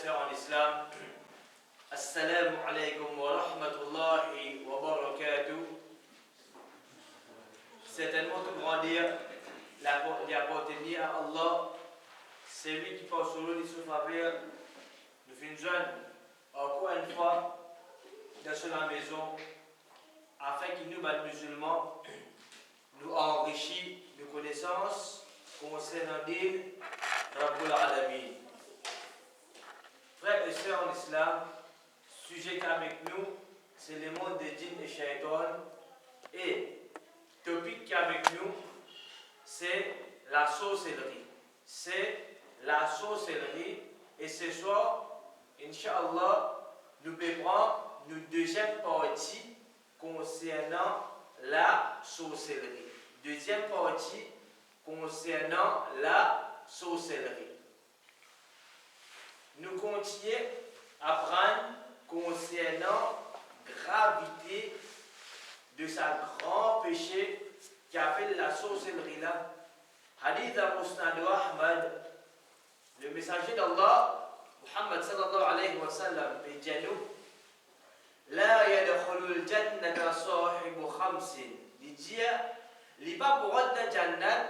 sœurs en islam, Assalamu alaikum wa rahmatullahi wa barakatuh. Certainement tout grandir, l'appartenir à Allah, c'est lui qui passe sur l'eau de ce faveur. Nous faisons jeune, encore une fois, dans la maison, afin qu'il nous, les musulmans, nous enrichissent de connaissances concernant l'île Rabbul Alamin. Frères et sœurs en islam, sujet qu'avec nous, c'est le monde des djinns et shaitan. Et topic qu'avec nous, c'est la sorcellerie. C'est la sorcellerie. Et ce soir, Inch'Allah, nous prendrons notre deuxième partie concernant la sorcellerie. Deuxième partie concernant la sorcellerie. Nous continuons à apprendre concernant la gravité de sa grand péché qui appelle la sorcellerie là. Hadith al-Musnad Ahmad, le messager d'Allah, Muhammad sallallahu alayhi wa sallam, dit nous, La yadkhulul jannata sahibu khamsin. Il dit, il pas pour rentrer dans Jannat,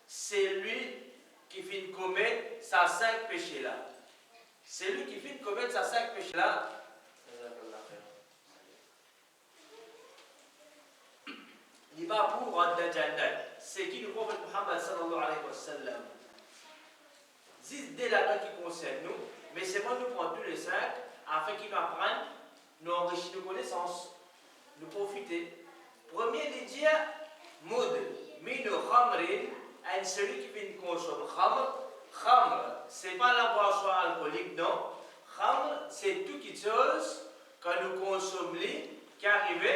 c'est lui qui finit de commettre ces 5 péchés là. C'est lui qui finit de commettre ces 5 péchés là. Il va pour rentrer dans Jannat. C'est qui le prophète Muhammad sallallahu alayhi wa sallam. Dès là qui concerne nous, mais c'est moi nous prendre tous les 5 afin qu'ils nous apprennent, nous enrichir de connaissances, nous profiter. Premier, il dit, Moud, minu khamrin, celui qui vient de consommer khamr. Khamr, ce n'est pas la boisson alcoolique, non. Khamr, c'est toute chose quand nous consommons qui arrive,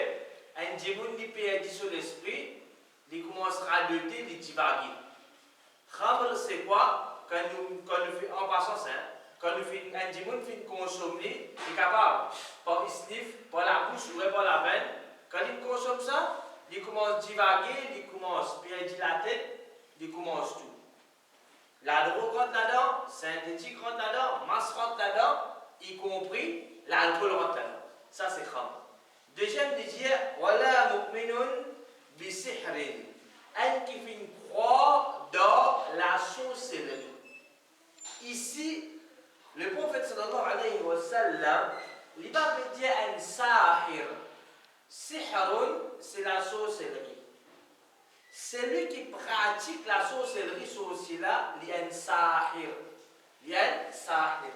un démon qui perd sur l'esprit, il commencera à doter, il divaguer. Khamr, c'est quoi? Quand nous faisons, en passant ça, quand nous faisons un démon qui consomme, il est capable, par le sniff, par la bouche ou par la veine, quand il consomme ça, il commence à divaguer, il commence à perdre la tête, il commence tout. La drogue rentre là-dedans, synthétique rentre là-dedans, masse rentre là-dedans, y compris l'alcool rentre là-dedans. Ça c'est khamr. Deuxième, il dit, Wala mu'minun bi sihrin. Un qui fait croire dans la sorcellerie. Ici, le prophète sallallahu alayhi wa sallam, il va dire un sahir. Sihrun, c'est la sorcellerie. Celui qui pratique la sorcellerie là, il y a un sahir. Il y a un sahir.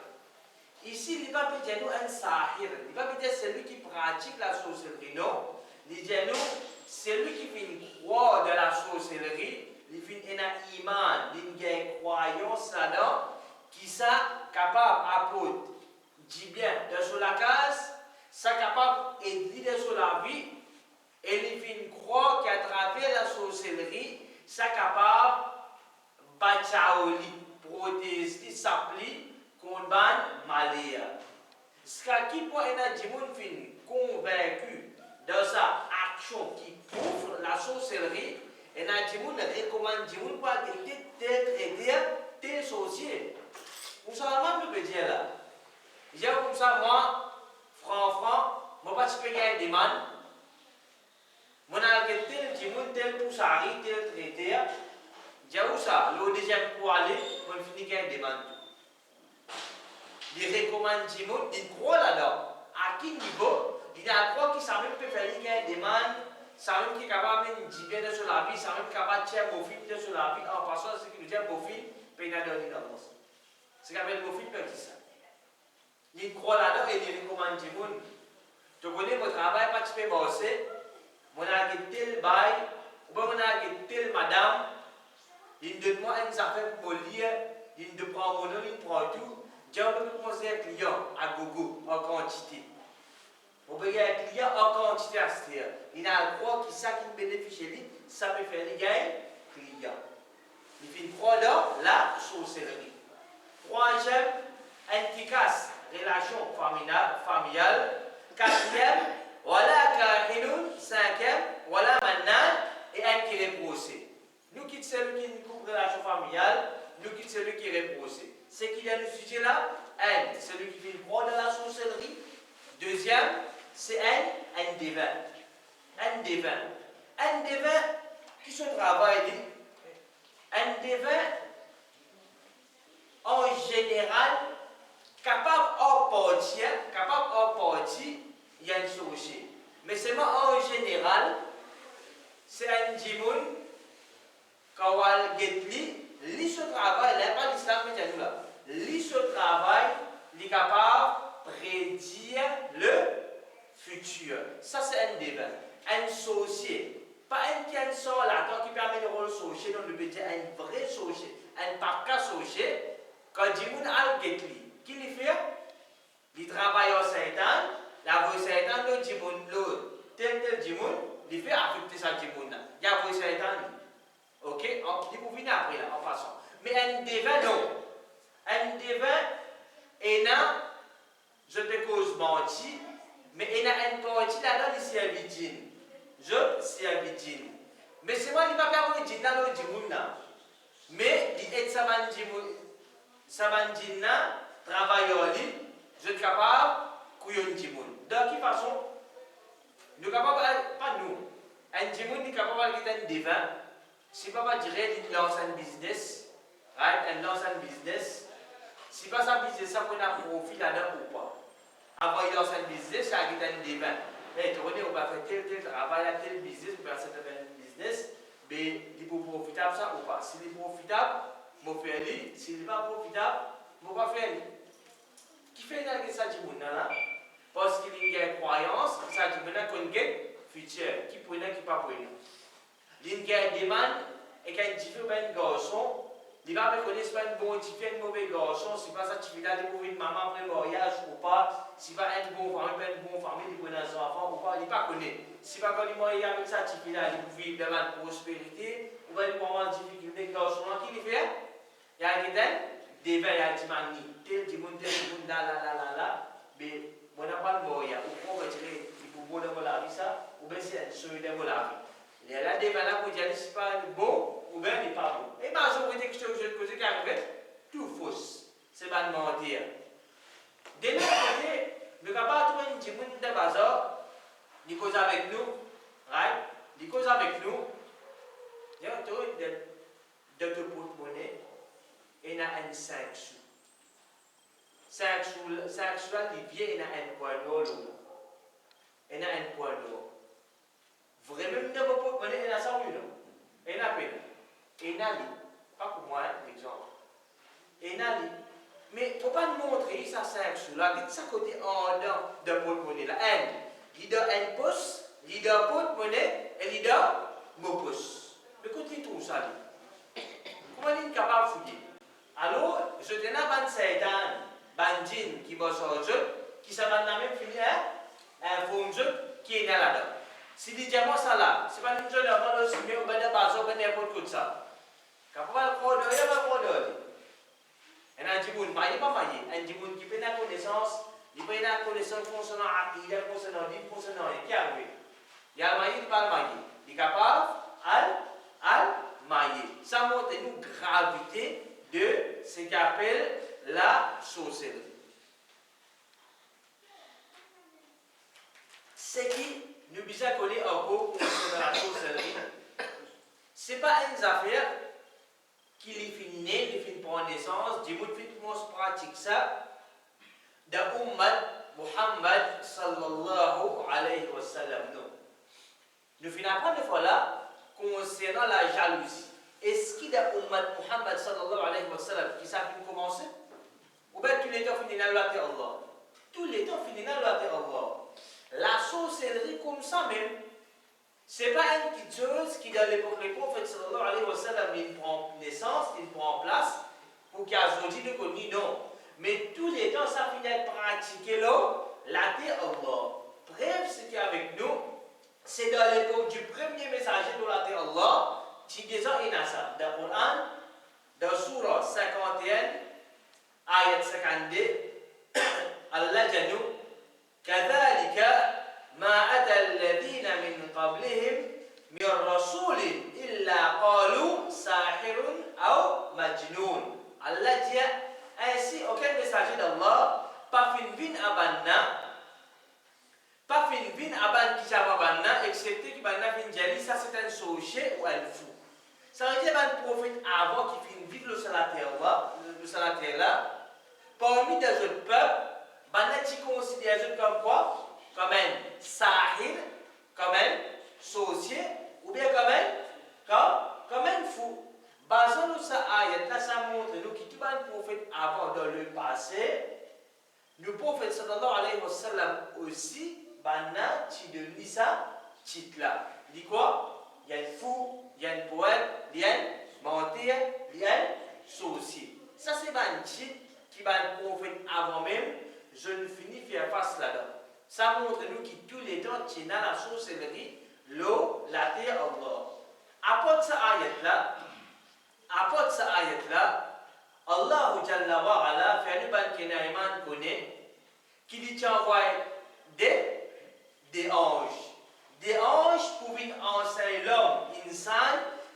Ici, il va dire nous un sahir. Il va dire celui qui pratique la sorcellerie. Non. Il dit nous, celui qui fait une croix de la sorcellerie, il fait un iman, il a une croyance là-dedans, qui est capable d'apporter du bien sur la case, c'est capable d'aider sur la vie, et il fait une croix qui, à travers la sorcellerie, c'est capable de battre, protéger, s'appliquer contre le malheur. Ce qui peut être convaincu dans sa action qui prouve la sorcellerie, et il recommande pas d'aider tel sorcier. Vous savez, je peux dire là. J'ai comme ça, moi, franc, je ne vais pas gagner des man. Je vais tel poussari, tel traité. J'ai où ça, le deuxième pour aller, je finis gagner des man. Il recommande il croit là-dedans. À quel niveau? Il y a un croix qui savait peut faire gagner des man, savait qui est capable de dire bien sur la vie, savait qui est capable de tirer beau film sur la vie, en passant ce qui nous dit beau film, puis il a donné l'avance. C'est qu'avec beau film, il dit ça. Il croit là-dedans et il recommande du monde. Tu connais mon travail, pas tu peux bosser. Mon a tel bail, ou bien mon a tel madame. Il me donne moi une affaire pour lire, il me prend mon nom, il prend tout. J'ai envie de commencer un client à gogo, en quantité. Vous voyez un client en quantité à ce dire. Il a un croix qui sait qu'il bénéficie lui, ça me fait les gagner, client. Il fait une croix dans la sorcellerie. Troisième, efficace. Relation familiale. Quatrième, voilà kahinoun. Cinquième, voilà mannan et un qui repose. Nous qui sommes qui nous relation familiale, celui qui est reposé. C'est qu'il y a le sujet là, un, celui qui fait le droit dans la sorcellerie. Deuxième, c'est un devin. Un devin. Un devin qui se travaille, un devin en général capable de partir, il y a un sorcier. Mais seulement en général, c'est un djimoun, Kawal Getli, lui se travaille, là, pas l'islam, mais tout là. Lui se travaille, il est capable de prédire le futur. Ça, c'est un devin. Un sorcier. Pas un qui a un sort là, qui permet de rôle sorcier, donc le petit, un vrai sorcier. Un parka sorcier, quand djimoun al-Getli. Qui lui fait? Il travaille au Satan, la voix Satan, le djimoun, tel djimoun, il fait affecter sa djimoun. Il y a voix Satan. Ok, il faut venir après là, en passant. Mais un devin, non. Un devin, il a, je te cause menti, mais il a une partie là-dedans, il s'y habite. Je s'y habite. Mais c'est moi qui ne vais pas dire dans le djimoun. Mais il est Samandjina, travailleur libre, je suis capable de couiller un djimoun. De quelle façon? Nous sommes capables, pas nous. Un djimoun est capable d'être un devin. Si papa dirait qu'il lance un business, right? Il lance un business. Si pas un business, ça peut avoir profit là-dedans ou pas. Avant, il lance un business, ça a été un devin. Mais tu connais, on va faire tel travail, tel business, on va faire un business, mais il est profitable ça ou pas. S'il est profitable, je vais faire lui. S'il n'est pas profitable, je ne vais pas faire lui. Qui fait ça du monde là? Parce qu'il y a une croyance, ça du monde qu'on gagne futur. Qui peut qui pas pour nous. Il y a une demande et quand il fait un garçon, il va reconnaître pas un bon type, un mauvais garçon, si pas ça tu fais là, il faut une maman après le mariage ou pas, si pas un bon famille, pas une bonne famille, il peut un enfant ou pas, il pas connaît. Si pas quand il marie avec ça tu fais là, il peut vivre dans la prospérité, ou bien il peut avoir une difficulté garçon là, qui le fait? Il y a quelqu'un, des veilles à Timani, tel monde, là, mais on n'a pas le mariage, ou on va dire, il faut bon dans la vie ça, ou bien c'est un seul dans la vie. Il y a là des valeurs pour dire si pas bon ou bien il n'est pas bon. Et majorité que je te pose qui arrive, tout fausse. C'est pas de mentir. De l'autre côté, nous ne pouvons pas trouver une petite monde de bazar, il cause avec nous, right? Il cause avec nous. Il y a un truc de porte-monnaie, il y a un 5 sous. 5 sous, il vient, il y a un point d'or. Il y a un point d'or. Vraiment, il n'y a pas de monnaie, il y a 100 000. Il y a peine. Il y a pas pour moi, l'exemple. Il y a mais il ne faut pas nous montrer ça 5 sous là. Dites ça côté en dedans de porte-monnaie là. Il y a un pouce, il y a un porte-monnaie et il y a un pouce. Mais quand il trouve ça, comment il est capable de fouiller? Alors, je tenais à ban Satan, ban djinn qui va sortir, qui s'appelle même fini un fond qui est là-dedans. Si les diamants sont là, c'est pas une chose avant le sujet ou bien de base ou bien n'importe quoi de ça. Quand on va le prendre, il va le prendre. Et un djimoun, maillé pas maillé, un djimoun qui peut la connaissance, il peut la connaissance concernant l'aqida, concernant l'île, concernant qui arrive. Il y a le maillé, il pas le maillé. Il est capable al maillé. Ça montre une gravité de ce qu'on appelle la sorcellerie. Ce qui nous besoin de connaître encore concernant la sorcellerie, ce n'est pas une affaire qui est finie, qui finit prendre naissance, du monde qui pratique ça, de Ummat Muhammad sallallahu alayhi wa sallam. Non. Nous finissons apprendre une fois là concernant la jalousie. Est-ce qu'il y a Ummat Muhammad sallallahu alayhi wa sallam qui s'est commencé? Ou bien tous les temps finit dans la loi d'Allah? Tous les temps finit dans la loi d'Allah. La sorcellerie comme ça même, ce n'est pas une petite chose qui dans l'époque des prophètes sallallahu alayhi wa sallam, il prend naissance, il prend place, pour qu'il y ait aujourd'hui de connu, non. Mais tous les temps, ça finit de pratiquer là, la terre Allah. Bref, ce qui est avec nous, c'est dans l'époque du premier messager de la terre Allah, qui disait Inasa, dans le Coran, dans Surah 51, ayat 52, Allah dit nous, كذلك ما أتى الذين من قبلهم من رسول إلا قالوا ساحر أو مجنون Allah dit ainsi aucun messager d'Allah pas fin vin abanna pas fin vin aban qui java banna excepté qui banna fin jali ça c'est un soché ou un fou. Ça veut dire un prophète avant qui fin vivre le salater là parmi des autres peuples banna qui considère les autres comme quoi? Comme un sahir, comme un sorcier ou bien comme un fou. Basant nous ça ayat là ça montre nous qui tout un prophète avant dans le passé. Le prophète sallallahu alayhi wa sallam aussi, banna, tu donnes ça, titre là. Il dit quoi? Il y a un fou, il y a un poète, il y a un mentir, il y a un sorcier. Ça c'est un titre qui va un prophète avant même, je ne finis faire face là-dedans. Ça montre nous qui tous les temps, tu as la sorcellerie, l'eau, la terre, Allah. Apporte ça ayat là, Allah Jalla wa Ala fait une bonne kenaïman connaît qui dit envoie des anges. Des anges pour venir enseigner l'homme, insan,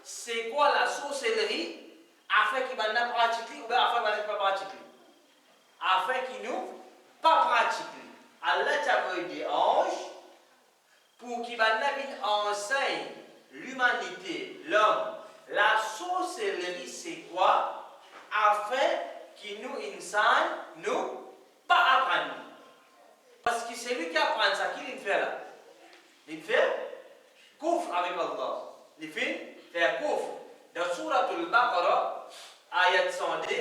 c'est quoi la sorcellerie afin qu'il ne pratique ou bien afin qu'il ne pas pratique. Afin qu'il ne pas pratique. Allah t'a envoyé des anges pour qu'il ne enseigne l'humanité, l'homme. La sorcellerie c'est quoi? Afin qu'il nous enseigne, nous, pas apprendre. Parce que c'est lui qui apprend ça, qui le fait là? Il fait kouf avec Allah. Il fait kouf. Dans Surah Al-Baqarah, ayat 102,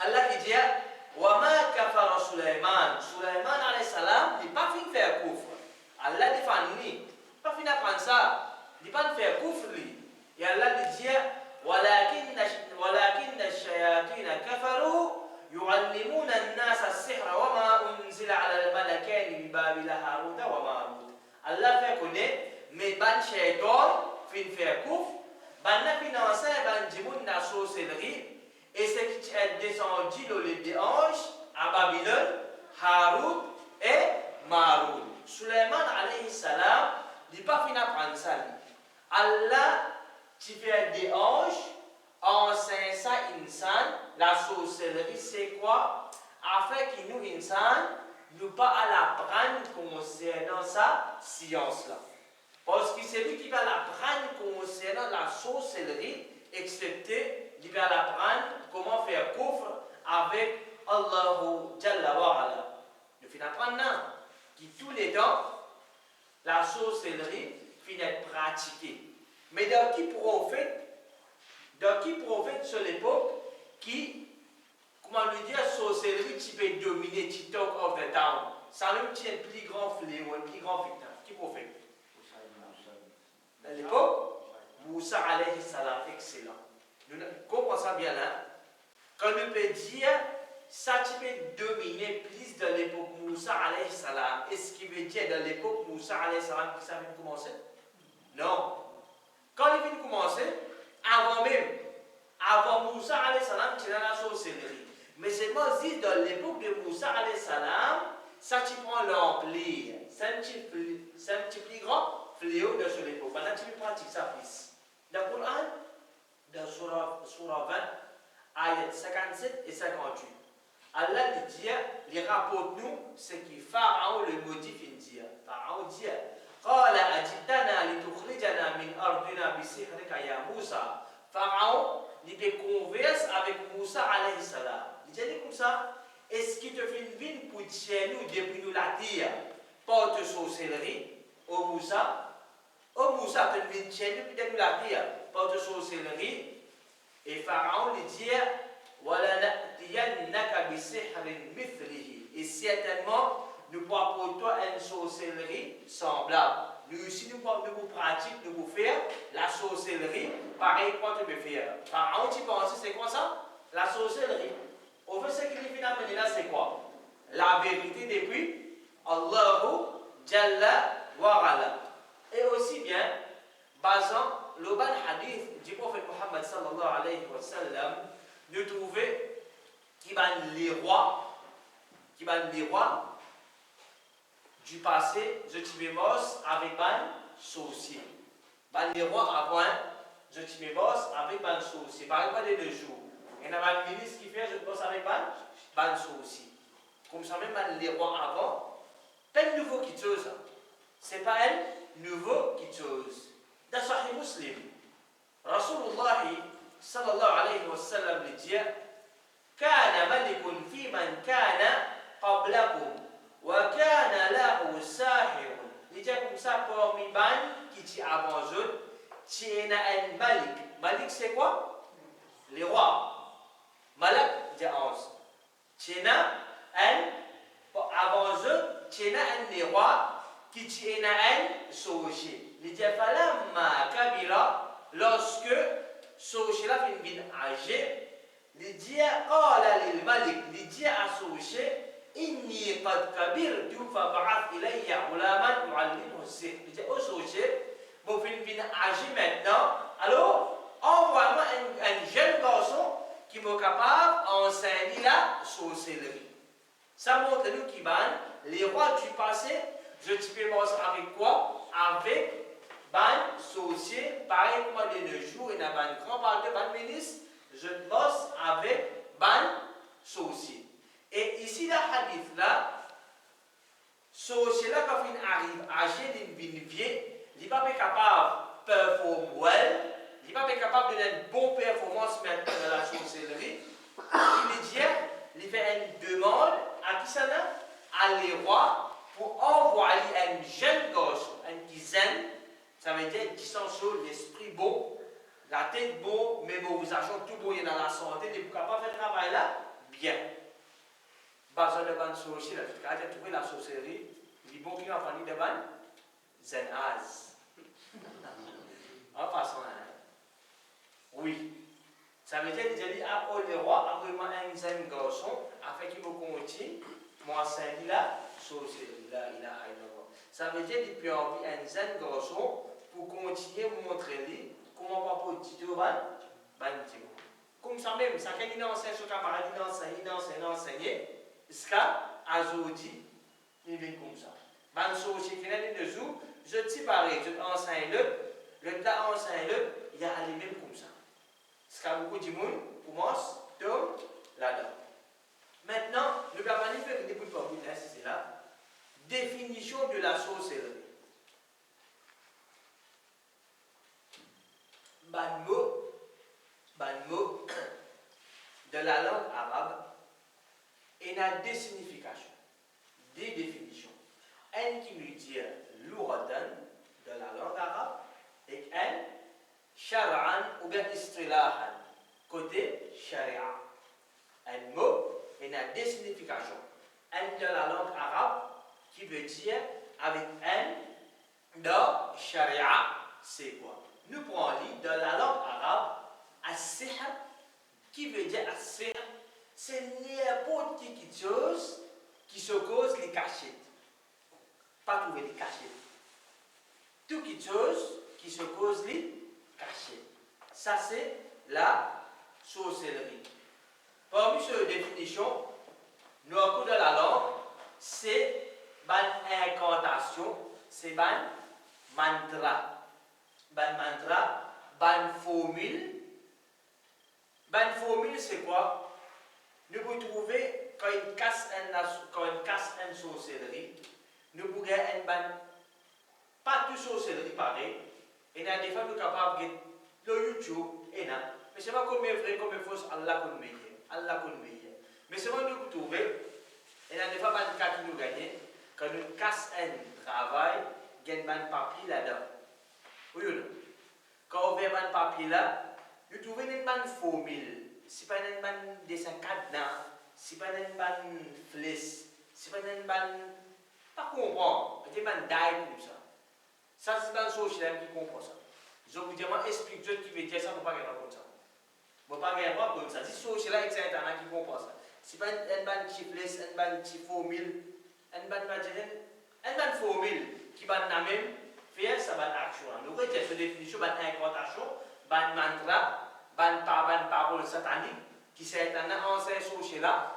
Allah qui dit wa ma kafara Sulaiman. Sulaiman alayhi salam, il n'a pas fini de faire kouf. Allah dit il n'a pas fini d'apprendre ça. Il n'a pas fait kouf lui. Et Allah dit ولكن الشياطين كفروا يعلمون الناس السحر وما أنزل على الملكين ببابل هاروت وماروت. Allah fait connaître mais ban shaitan fin faire kouf ban na financer ban djimoun na sorcellerie et c'est qui est descendu dans les anges à Babylone, Harut et Marut. Sulaiman alayhi salam dit pas fin apprendre ça. Allah tu fais des anges enseigne ça insan la sorcellerie c'est quoi afin qu'il nous insan nous pas à l'apprendre concernant sa science là parce que c'est lui qui va l'apprendre concernant la sorcellerie excepté il va l'apprendre comment faire kufr avec Allahu Jalla wa Ala. Il faut apprendre qui tous les temps la sorcellerie finit d'être pratiquée. Mais dans qui prophète sur l'époque qui, comment lui dire, sorcellerie qui peut dominer, qui talk of the town. Ça même tient un plus grand fléau, un plus grand victime. Qui prophète? Dans l'époque, Moussa alayhi salam, excellent. Nous comprenons ça bien là. Quand on peut dire, ça qui peut dominer plus dans l'époque Moussa alayhi salam, est-ce qu'il veut dire dans l'époque Moussa alayhi salam que ça vient de commencer? Non. Quand il vient de commencer, avant Moussa alayhi salam, tu as la sorcellerie. Mais seulement dit dans l'époque de Moussa alayhi salam, ça tu prend l'ampleur. C'est un petit plus grand fléau de cette époque. Maintenant tu pratiques ça plus. Dans le Coran, dans Surah 20, ayat 57 et 58. Allah dit, il rapporte nous ce que Pharaon le modifie dire. Pharaon dit, قال أجئتنا لتخرجنا من أرضنا بسحرك يا موسى. Pharaon, il peut converser avec Moussa alayhi salam. Il dit comme ça, est-ce qu'il te fait une vie pour tuer nous depuis nous la terre par ta sorcellerie? Ô Moussa, te fait tuer nous depuis la terre par ta sorcellerie. Et Pharaon lui dit, وَلَنَأْتِيَنَّكَ بِسِحْرٍ مِثْلِهِ. Et certainement, nous pourrons pour toi une sorcellerie semblable. Nous aussi, nous pratiquons, nous pouvons faire la sorcellerie, pareil quoi tu peux faire. Pharaon, tu penses, c'est quoi ça? La sorcellerie. Au fait, ce qu'il vient d'amener là, c'est quoi? La vérité depuis Allahu Jalla wa Ala. Et aussi bien, basant le bon hadith du prophète Muhammad sallallahu alayhi wa sallam, nous trouvons qui va les rois du passé, je t'immémos avec un sorcier. Les rois avant, je t'immémos avec un sorcier. Par exemple, les deux jours. Et il y a un ministre qui fait, je pense, avec ban aussi. Comme ça, même les rois avant, pas un nouveau qui chose. C'est pas un nouveau qui chose. Dans Sahih Muslim, Rasulullah sallallahu alayhi wa sallam dit كان ملك في من كان قبلكم وكان له ساحر. Il dit comme ça parmi ban qui t'y avant eux, t'y en a un malik. Malik c'est quoi? Les rois. Malak dit 11. T'y en a un avant eux, t'y en a un des rois qui t'y en a un sorcier. Il dit falamma kabira, lorsque sorcier là fait une âgé. Il قال للملك لدي أسوشي إني قد كبرت فبعث إلي غلاما يعلمه السحر. Il dit أسوشي mon fils vient agir maintenant, alors envoie-moi un jeune garçon qui est capable d'enseigner la sorcellerie. Ça montre nous qui ban les rois du passé, je te peux avec quoi? Avec ban sorcier, pareil comme de nos jours, il y a un grand parle de ban ministre. Je bosse avec ban sorcier. Et ici, dans le hadith là, sorcier là, quand il arrive à agir d'une vie, il n'est pas capable de performer, il n'est pas capable de donner une bonne performance maintenant dans la sorcellerie. Il fait une demande à qui ça n'a? À les rois pour envoyer un jeune garçon, un dizaine, ça veut dire qui sont sur l'esprit bon. La tête bonne, mémorisation, tout bon, il y a dans la santé, il est capable de faire le travail là, bien. Besoin de ban sorcier, là, quand tu as trouvé la sorcellerie, il est bon qu'il va prendre de ban zenaz. En passant, hein? Oui. Ça veut dire qu'il dit à le roi, envoie-moi un jeune garçon, afin qu'il me continue, m'enseigner la sorcellerie. Là, il a un roi. Ça veut dire qu'il peut envoyer un jeune garçon pour continuer à montrer lui. Comment on va pour dire comme ça même, ça quand il enseigne son camarade, il enseigne, ce qu'a Azoudi, il vient comme ça. Ban sorcier qui est de jour, je dis pareil, je t'enseigne le plat enseigne il y a les mêmes comme ça. Ce qu'a beaucoup de monde commence, tombe là-dedans. Maintenant, le camarade fait une écoute pour vous, c'est là. Définition de la sorcellerie. Ban mot de la langue arabe, il a des significations, des définitions. Un qui veut dire l'ouratan de la langue arabe et un shar'an ou bien istilahan, côté sharia. Un mot, il a des significations. Un de la langue arabe qui veut dire avec un de sharia, c'est quoi? Nous prenons dans la langue arabe, as-sihr, qui veut dire as-sihr, c'est n'importe quelle chose qui se cause les cachettes. Pas trouver les cachettes. Toute chose qui se cause les cachettes. Ça, c'est la sorcellerie. Parmi ces définitions, nous avons dans la langue, c'est une incantation, c'est un mantra. Ban mantra, ban formule. Ban formule, c'est quoi? Nous pouvons trouver quand il casse une sorcellerie, nous pouvons un ban, pas tout sorcellerie pareil. Et il y a des fois nous sommes capables de le YouTube, mais c'est pas comme vrai, comme faux, Allah connaît. Allah connaît. Mais c'est vrai nous pouvons trouver, il y a des fois ban cas qui nous gagnent, quand nous casse un travail, il y a un papier là-dedans. Oui ou non? Quand on fait un papier là, nous trouvons une bonne formule. Ce n'est pas une bonne dessin cadenas, ce n'est pas une bonne flèche, ce n'est pas une bonne. Pas comprendre, c'est une bonne daille comme ça. Ça, c'est une bonne société qui comprend ça. Je vous dis, moi, explique Dieu qui veut dire ça, il ne faut pas gagner comme ça. Il ne faut pas gagner comme ça. Si société là, c'est un qui comprend ça. Ce n'est pas une bonne petite flèche, une bonne petite formule, une bonne formule qui va dans même. Faire ça, bonne action. Nous avons cette définition, bonne incantation, bonne mantra, bonne parole satanique, qui s'est un ancien social là.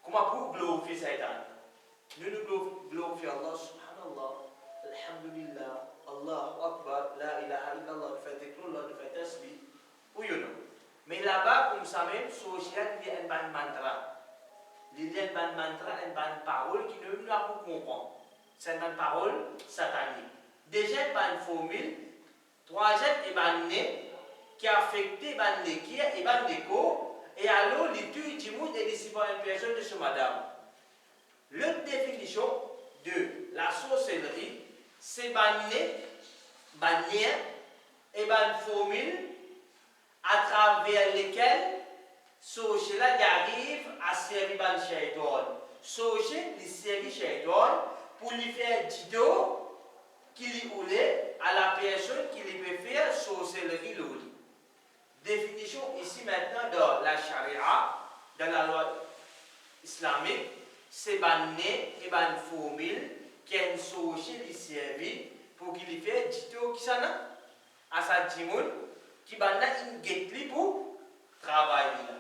Comment pour glorifier Satan? Nous glorifions Allah, subhanallah, alhamdulillah, Allahu Akbar, la ilaha illallah, nous faisons tasbih. Oui ou non? Mais là-bas, comme ça même, social, il y a un mantra. Il y a un mantra, une parole qui ne nous pas comprendre. C'est une parole satanique. Déjà, il y a une formule. Troisième, il y a un nez qui a affecté l'équipe et l'écho. Et alors, les deux du monde et les citoyens personnes de ce madame. L'autre définition de la sorcellerie, c'est un nez, un lien et une formule à travers lesquelles Soche là, il arrive à servir le shaitan. Soche, il servit le shaitan pour lui faire dido qui lui oulait à la personne qui lui peut faire sorcellerie l'ouli. Définition ici maintenant dans la charia, dans la loi islamique, c'est banné et ban formule qui est une soche lui servit pour qu'il lui fait dido qui s'en a à sa timoun qui banna une guette pour travailler là.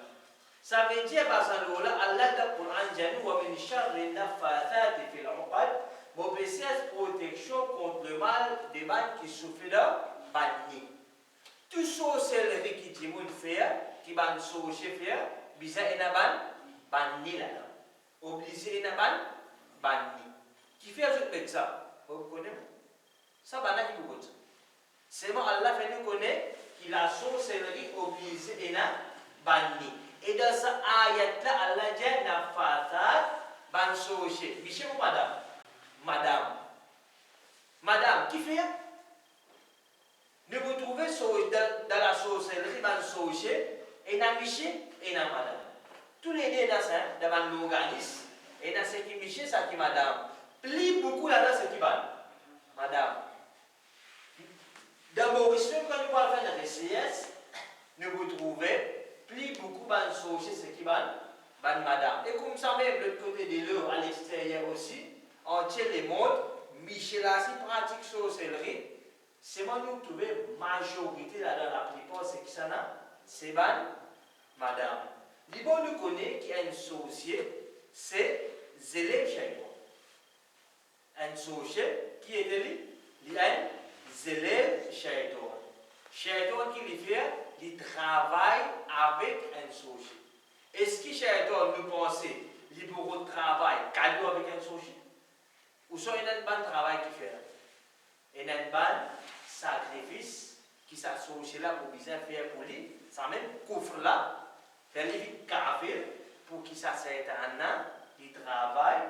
Ça veut dire, Allah dans le Coran dit, wa min sharri naffathati fil 'uqad, mauvaise protection contre le mal des mal qui souffrent de banni. Tout sorcellerie qui dit moun faire, qui ban sorcier faire, bisa enaban banni là. Obligé enaban banni. Qui fait autre avec ça? Vous connaissez? Ça banna qui vous connaît. C'est moi Allah fait nous connaître qu'il a sorcellerie obligé enaban banni. Et dans ce ayat-là, Allah dit Nafathat ban soche. Monsieur ou madame? Madame. Madame, qui fait? Nous vous trouvez dans la sorcellerie ban soche, et dans monsieur et dans madame. Tous les deux dans ça, dans l'organisme, et dans ce qui est monsieur, ça qui est madame. Plus beaucoup là-dedans, c'est qui ban? Madame. Dans Maurice, quand nous parlons de RCS, nous vous trouvez plus beaucoup de sorciers, c'est qui ban madame. Et comme ça même, de l'autre côté de l'eau, à l'extérieur aussi, en tient les mondes, Michel Assis pratique sorcellerie. C'est moi nous trouver majorité là dans la plupart, c'est qui ça là? C'est ban madame. L'ibon nous connaît qui est un sorcier, c'est Zélève Shaitan. Un sorcier qui est lui? Il est un Zélève Shaitan. Shaitan qui lui fait il travaille avec un sorcier. Est-ce que Shaitan nous pense qu'il peut travailler cadeau avec un sorcier? Ou soit il y a un bon travail qui fait? Il y a un bon sacrifice qui s'associe là pour bien faire pour lui. Ça même couvre là, faire lui kafir pour qu'il s'asseye un an, il travaille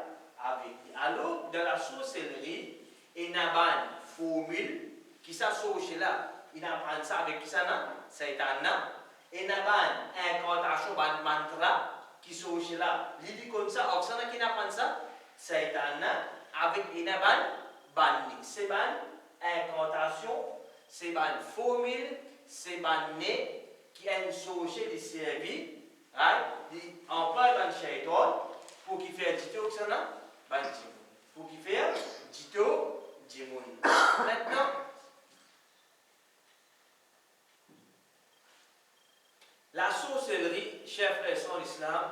avec lui. Alors, dans la sorcellerie, il y a une bonne formule qui s'associe là. Il apprend ça avec qui ça n'a? C'est un an. Et il y a une incantation, un mantra qui s'ouvre là. Il dit comme ça, Oksana qui apprend ça, c'est un an. Avec une banni. C'est une incantation, c'est une formule, c'est une nez qui est une source de service. Il emploie un shaitan pour qu'il fasse dito Oksana, pour qu'il fasse dito dimoun. Maintenant, la sorcellerie, chers frères en islam,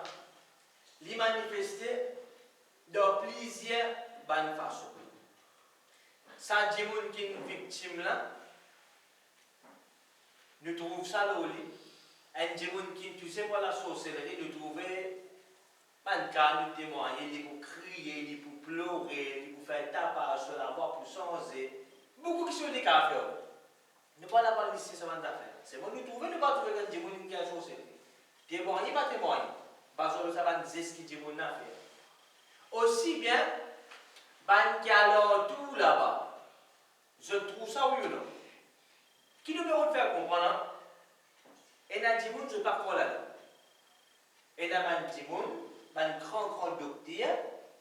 l'y manifesté dans plusieurs bonnes façons. Ça dit qui est une victime là, nous trouvons ça là au lit. Un démon qui est touché par la sorcellerie, nous trouvons pas de cas, nous témoigner, il pour crier, il pour pleurer, il pour faire tapage sur la voix pour changer. Beaucoup qui sont des cas à faire. Nous ne parlons pas ici ce genre d'affaires. C'est bon, nous trouvons, nous ne pas trouver un démon qui a sorcellerie. Témoigner, pas témoigner. Parce que ça va nous dire ce que démon a fait. Aussi bien, ban qui a tout là-bas. Je trouve ça oui ou non? Qui nous peut faire comprendre? Et dans le démon, je ne sais pas quoi là-dedans. Et dans le démon, ban grand docteur,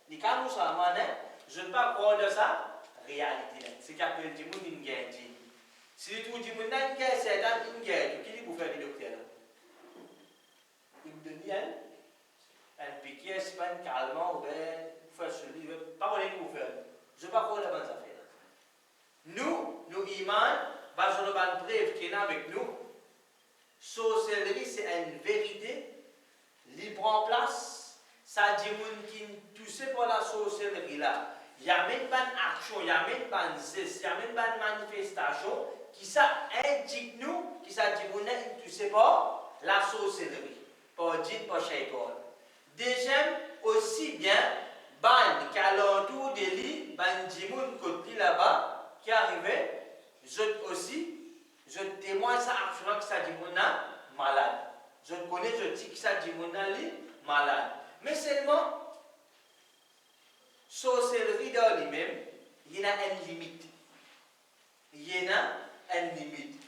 les cas nous sommes je ne sais pas quoi de ça, réalité. C'est qu'appelle le démon une guerre. Si tu dis que tu as une guerre, c'est une guerre. Qui dit pour faire le docteur? Une demi-heure, un piquet, c'est pas un calmant, ou bien, faire celui, pas quoi pour faire. Je ne sais pas quoi la bonne affaire. Nous imams, parce que nous avons une preuve qui est avec nous, sorcellerie, c'est une vérité, libre en place, ça dit que tout ce pour la sorcellerie là, il n'y a même pas d'action, il n'y a même pas de geste, il n'y a même pas de manifestation, qui ça indique nous, qui ça dit que tout ce pas la sorcellerie, par djinn, par shaitan. Deuxième, aussi bien, ban qui alentour de lui, ban djimoun côté là-bas, qui arrivait, je aussi, je témoigne ça actuellement que ça dit mon malade. Je connais, je dis que ça dit mon malade. Mais seulement, sorcellerie dans lui-même, il y a une limite. Il y a une limite.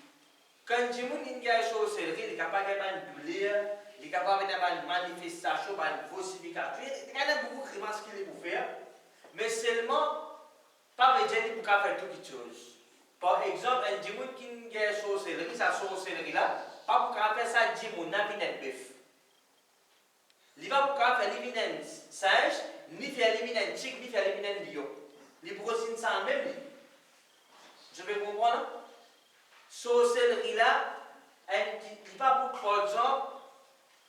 Quand il y a une sorcellerie, il est capable de douleur, il est capable de faire une manifestation, une falsification. Il y a beaucoup de grimaces qu'il peut faire. Mais seulement, pas veut dire qu'il peut faire toutes les choses. Par exemple, un djimoun qui a une sorcellerie, sa sorcellerie là, pas pour faire ça, djimoun n'a pas de bœuf. Il va pour faire éliminer un singe, ni faire éliminer un tigre, ni faire éliminer un lion. Les brosines ça en même. Je vais comprendre. Sorcellerie là, il va pour, par exemple,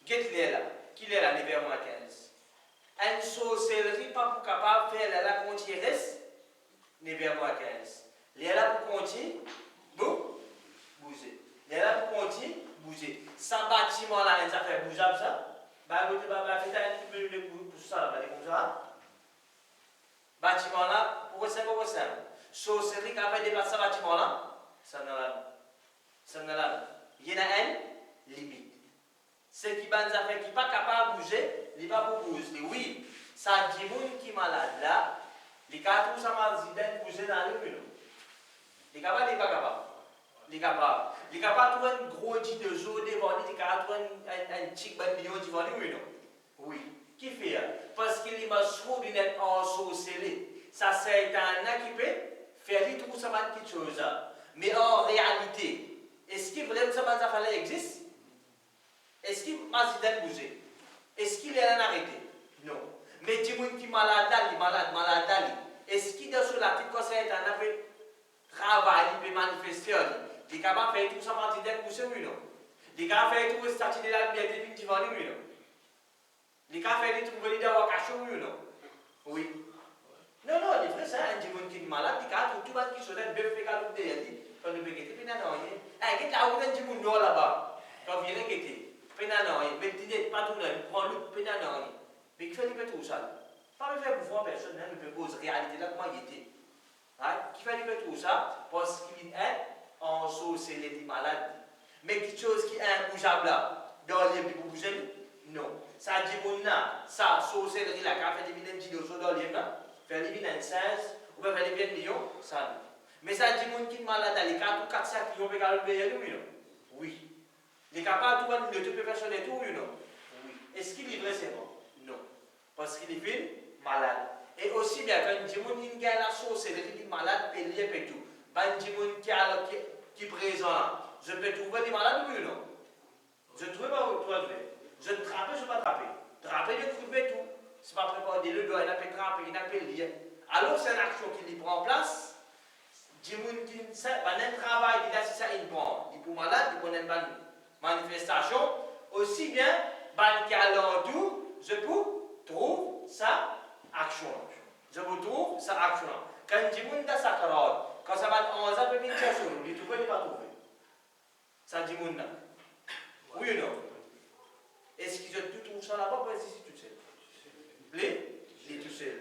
Getler là, qui est là, numéro 15. Une sorcellerie pas pour capable de faire la continue reste, numéro 15. Il est là pour continuer, bouger. Il est là pour continuer, bouger. Sans bâtiment là, ça fait bouger ça. Bah, vous faites un petit peu pour ça, comme ça. Bâtiment là, pour ça, pour ça. Sorcellerie qui a fait déplacer ce bâtiment là, ça n'a là. Il y a une limite. Ce qui est affaires qui n'est pas capable de bouger, il va pas bouger. Oui, ça dit qui est malade là, les cas tout ça m'a dit de bouger dans le vélo. Il est capable, il n'est pas capable. Il est capable. Il est capable de trouver un gros dit de jour devant lui, il est capable de trouver un petit bandillon devant lui, oui non? Oui. Qui fait? Parce qu'il m'a trouvé d'être ensorcelé. Ça c'est un qui peut faire tout ça quelque chose. Mais en réalité, est-ce qu'il vraiment ça va existe? Est-ce qu'il m'a dit de bouger? Est-ce qu'il est arrêté? Non. Mais tu qui est malade, est-ce qu'il est sur la tête quand c'est un appel travail, il peut manifester? Il est capable de faire tout ça, il dit de bouger, oui non? Il est capable de faire tout le statut de la lumière définitivement, oui non? Il est capable de faire trouver l'idée d'avoir caché, oui non? Oui. Non, non, il est vrai ça, un dimanche qui est malade, il est capable de tout le monde qui se donne, bœuf, fécal, ou déyali, quand il peut guetter, puis non, il est là où il y a un dimanche là-bas, quand il vient guetter. Pénanon, mais tu n'es pas tout le monde, prends le pénanon. Mais qui fait tout ça? Pas me faire pouvoir personne, mais me pose réalité là, comment il était. Qui fait tout ça? Parce qu'il est en sorcellerie malade. Mais quelque chose qui est imbougeable là, dans les pour bouger, non. Ça dit mon nom, ça, sorcellerie là, quand fait éliminer un petit dosso dans les mains, faire éliminer un 16, ou faire éliminer un million, ça non. Mais ça dit mon qui est malade, les 4 ou 4 sacs qui vont regarder le pays, oui non? Oui. Il est capable de trouver une autre personne et tout, ou non? Oui. Est-ce qu'il est vrai, c'est bon? Non. Parce qu'il est malade. Et aussi bien, quand il y a la sorcellerie, il est malade, il est et tout. Quand il y a qui est présent, je peux trouver des malades, oui ou non? Je ne trouve pas où toi, je ne trappe, je ne vais pas trapper. Trapper, je trouve tout. C'est pas préparer le doigt, il n'a pas trapper, il n'a pas lié. Alors, c'est une action qui prend en place. Il y a un travail, il a ça, il prend. Il est malade, il prend une manifestation, aussi bien, qui alentour, je trouve sa action. Je vous trouve sa action. Quand je dis que ça quand ça va 11 ans, peut venir sur nous, il trouve, il pas trouvé. Ça dit mon oui ou non? Est-ce que je tout ça là-bas ou est-ce que c'est tout seul? Il est tout seul.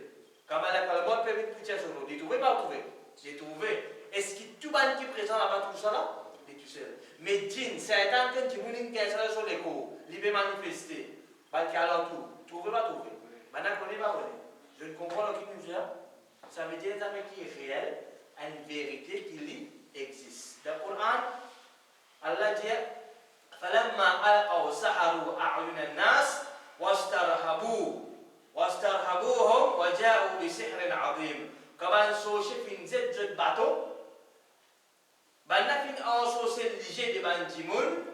Quand le monde peut venir sur nous, il trouve, pas trouvé. J'ai trouvé. Est-ce que tout le monde qui est présent là-bas, tout ça là? Il est tout seul. Mais djinn, c'est un temps que tu as sur les cours, il peut manifester. Parce qu'il y a tout. Trouver, pas trouver. Maintenant, on connaît pas. Je ne comprends aucune chose. Ça veut dire que qui est réel, une vérité qui existe. Dans le Coran, Allah dit فَلَمَّا أَلْقَوْا سَحَرُوا أَعْيُنَ النَّاسِ وَاسْتَرْهَبُوهُمْ وَجَاءُوا بِسِحْرٍ عَظِيمٍ. Comme un sorcier fait une jeu de bateau, Banda fin ensorcer léger de bandimoun,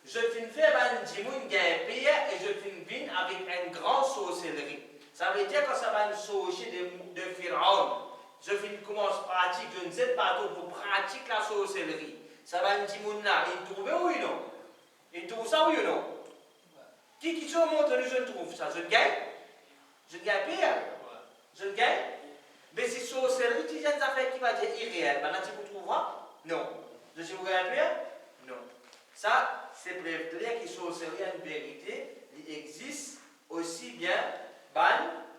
je fin faire bandimoun gain pays et je fin vin avec une grande sorcellerie. Ça veut dire que ça va une sorcier de Pharaon. Je fin commence pratique, je ne sais pas tout pour pratiquer la sorcellerie. Ça va une dimoun là, il trouve oui ou non? Il trouve ça oui ou non? Qui se montre, je trouve ça? Je gagne? Je gagne pays? Je gagne? Mais c'est sorcellerie, tu as des affaires qui va dire irréel. Maintenant, tu peux trouver? Non. Je suis vous gagnez? Non. Ça, c'est préféré qui sorcellerie en vérité, il existe aussi bien ban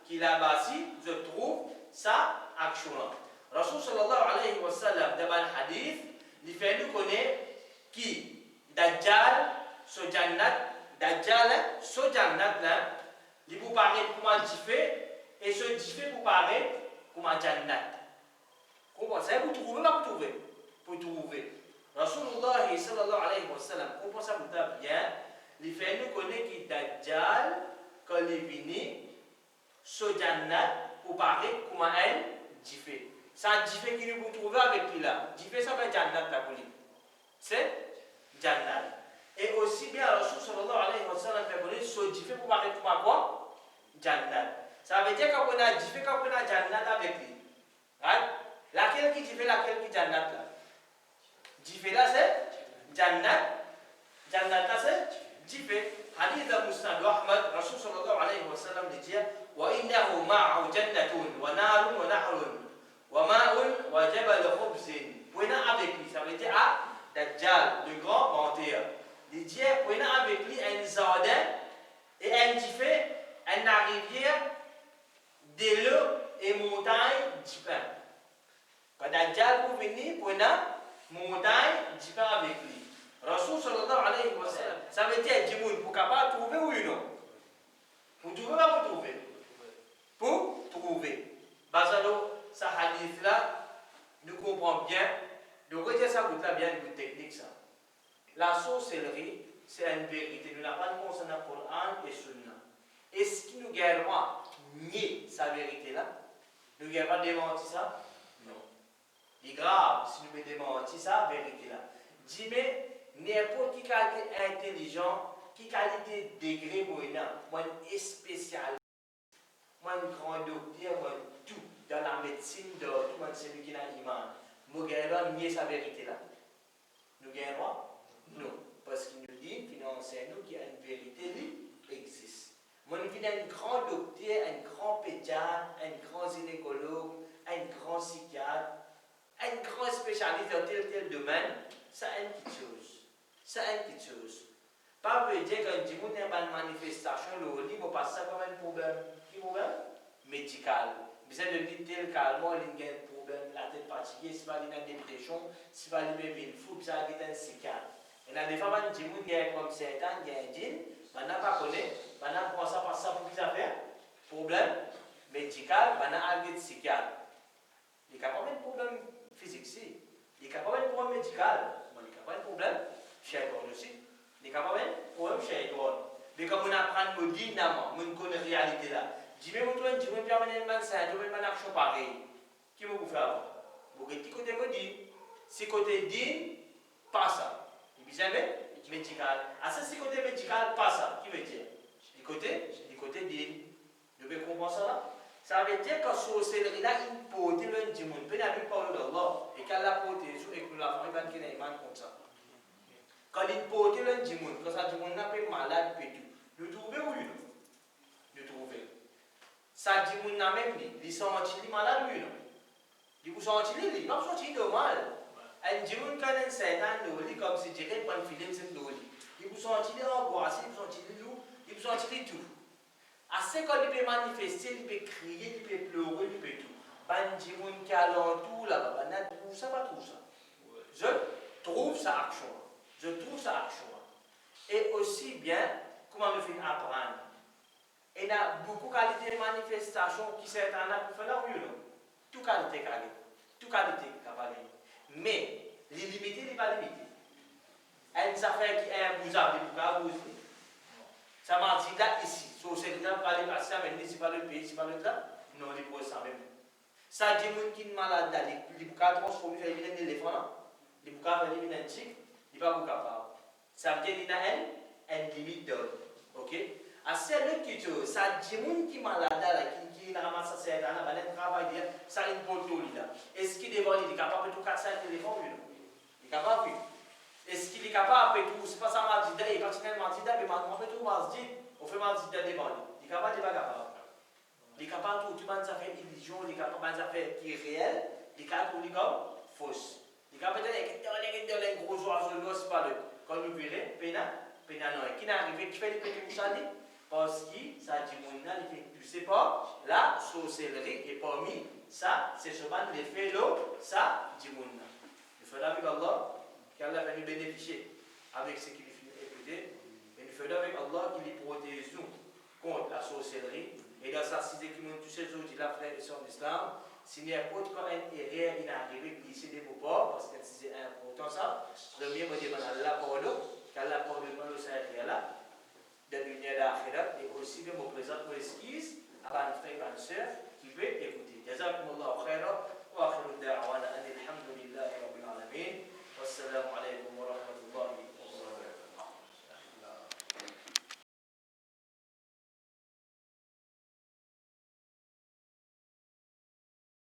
qui là-bas je trouve sa action. Rasul sallallahu alayhi wa sallam dans un hadith, il fait nous connaître qui Dajjal so jannat là, il vous paraît comme un diffé et ce diffé vous paraît comme un jannat. Comprenez vous trouvez pas vous trouver. Rasulullah sallallahu alayhi wa sallam, comprenez ça vous bien, il fait nous connaître qui Dajjal quand il vient so jannat vous paraît comme un diffé. C'est un diffé qui nous trouve avec lui là. Diffé ça veut jannat là pour lui. C'est jannat. Et aussi bien Rasul sallallahu alayhi wa sallam fait connaître ce diffé pour paraître comme quoi jannat. Ça veut dire qu'on a diffé qu'on a jannat avec lui. Right? Laquelle qui diffé, laquelle qui jannat là. Diffé là c'est jannat. Jannat là c'est diffé. Hadith al-Musnad wa Ahmad, Rasul sallallahu alayhi wa sallam dit wa innahu ma'ahu jannatun wa narun wa nahrun wa ma'un wa jabal khubzin. Prenez avec lui, ça veut dire Dajjal, le grand menteur. Il dit prenez avec lui un jardin et un diffé, une rivière, de l'eau et montagne du pain. Quand Dajjal vous venez, prenez montagne du pain avec lui. Rasul sallallahu alayhi wa sallam, ça veut dire Djimoun, pour capable trouver ou non? Pour trouver ou pas pour trouver? Pour trouver. Basalo, ça hadith là, nous comprenons bien. Donc, retenez ça, vous avez bien une technique ça. La sorcellerie, c'est une vérité. Nous n'avons pas concernant le Coran et Sunna. Est-ce qu'il nous gagnera nier sa vérité là? Nous ne gagnera pas démentir ça? Non. Il est grave si nous démentir sa vérité là. Dis-moi, n'importe qui qualité intelligent, qui qualité degré moi spécial, moi un grand docteur, moi tout dans la médecine, dans tout le monde celui qui a l'imam. Nous gagnons nier sa vérité là. Nous gagnons non, parce qu'il nous dit, financièrement, qu'il y a une vérité qui existe. Moi, nous venons un grand docteur, un grand pédiatre, un grand gynécologue, un grand psychiatre, un grand spécialiste dans tel domaine, ça a une petite chose. Ça a une petite chose. Pas veut dire qu'un dimanche, il y a une manifestation, le lit, on passe ça comme un problème. Quel problème? Médical. Vous avez dit tel calmement, il y a un problème, la tête fatiguée, si pas il y a une dépression, si pas il y a une fou, ça a été un psychiatre. Il y a des femmes qui disent qu'il y a comme certains, il y a un djinn, on n'a pas connu, on a commencé à passer ça pour qu'ils affaires. Problème médical, on a un psychiatre. Il n'y a pas de problème physique, si. Il n'y a pas de problème médical, il n'y a pas de problème chez aussi. Il n'y a pas de problème chez mais comme on apprend le dynamo, on connaît la réalité là. Dis-moi, dis-moi, permanemment, ça, je vais une action pareille. Qui vous fait avoir? Vous avez dit côté me dit, si côté dit, pas ça. Vous savez, médical. Ah, ça, c'est côté médical, pas ça. Qui veut dire? Du côté dit. Vous pouvez comprendre ça là? Ça veut dire que sorcellerie là, il porte le dimanche. Peut être parler d'Allah et qu'elle l'a porté et que nous l'avons fait qu'il y a un iman comme ça. Quand il porte le dimanche, quand ça dimanche n'a pas malade, nous trouvons où nous trouvons. Ça dimanche n'a même dit, ils sont malades ou non? Ils sont ils sont sortis normal. Un dimanche quand un certain noli comme si dirait pas un film c'est noli. Ils sont sortis angoissés, ils sont sortis lourds, ils sont sortis tout. À ce qu'on peut manifester, il peut crier, il peut pleurer, il peut tout. Bandimoun qui a l'entour là-bas, tout ça, pas tout ça. Je trouve ça action. Je trouve ça action. Et aussi bien, comment nous fait apprendre. Il y a beaucoup de qualités de manifestation qui sont en pour faire là, oui ou non? Tout qualité carré. Tout qualité capable. Mais, les limités, n'est pas limité. Une affaire qui est un bousard, vous avez ça m'a dit là, ici. So, c'est là, pas les patients, mais c'est pas le pays, c'est pas le là. Non, les pros, ça même. Ça dit, moun qui est malade, les boucas transformés, il y a un éléphant là. Les boucas, il y a un tigre, il n'y a pas beaucoup capable. Ça veut dire qu'il y a une limite d'ordre. Ok? À celle qui te, ça dit, moun qui est malade là, qui ramasse ça, là, va aller travailler, ça a une poteau là. Est-ce qu'il est capable de tout 4-5 éléphants, oui? Il est capable, oui. Est-ce qu'il est capable de tout, c'est pas ça m'a dit, il est continuellement dit, mais on fait tout m'a dit, on fait m'a dit devant lui. Il est capable, il n'est pas capable. Il est capable de tout, tu faire illusion, il est capable de faire qui est réel, il est capable de comme fausse. Il est capable de faire un gros oiseau, c'est pas le. quand nous verrons, pena non. Qui n'est arrivé, qui fait les péchés pour ça, parce que ça dit, tu sais pas, la sorcellerie est parmi ça, c'est souvent les faits là, ça dit, nous faisons avec Allah, qu'Allah va nous bénéficier avec ce qu'il fait écouter, et nous faisons avec Allah qu'il protège nous contre la sorcellerie. Et dans sa cité qui nous touche aujourd'hui, la frère et sœur d'Islam, s'il n'y a pas de rien il est arrivé, puis ici des mots pas, parce que c'est important ça. Premier, moi, je demande à Allah pardon, qu'Allah pardonne nous, ça et là, de l'unité d'Akhirat, et aussi, je me présente mes excuses à ma frère et ma sœur.